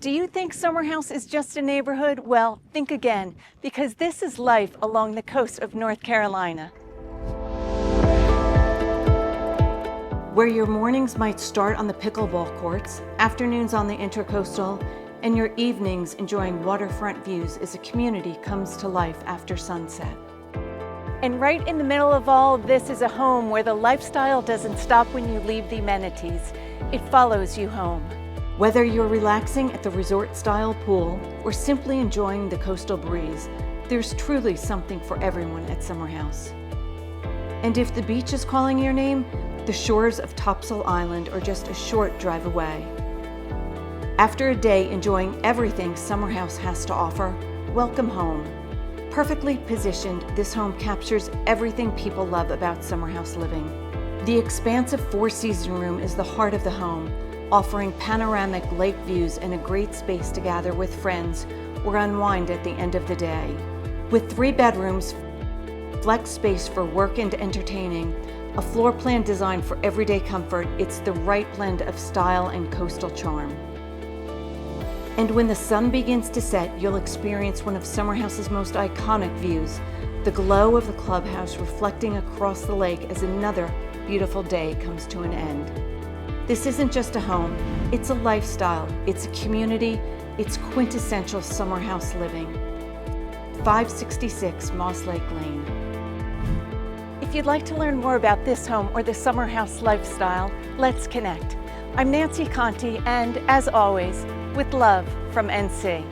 Do you think Summerhouse is just a neighborhood? Well, think again, because this is life along the coast of North Carolina. Where your mornings might start on the pickleball courts, afternoons on the Intercoastal, and your evenings enjoying waterfront views as a community comes to life after sunset. And right in the middle of all this is a home where the lifestyle doesn't stop when you leave the amenities. It follows you home. Whether you're relaxing at the resort-style pool or simply enjoying the coastal breeze, there's truly something for everyone at Summerhouse. And if the beach is calling your name, the shores of Topsail Island are just a short drive away. After a day enjoying everything Summerhouse has to offer, welcome home. Perfectly positioned, this home captures everything people love about Summerhouse living. The expansive four-season room is the heart of the home, offering panoramic lake views and a great space to gather with friends or unwind at the end of the day. With 3 bedrooms, flex space for work and entertaining, a floor plan designed for everyday comfort, it's the right blend of style and coastal charm. And when the sun begins to set, you'll experience one of Summerhouse's most iconic views, the glow of the clubhouse reflecting across the lake as another beautiful day comes to an end. This isn't just a home, it's a lifestyle, it's a community, it's quintessential Summerhouse living. 566 Moss Lake Lane. If you'd like to learn more about this home or the Summerhouse lifestyle, let's connect. I'm Nancy Conti, and as always, with love from NC.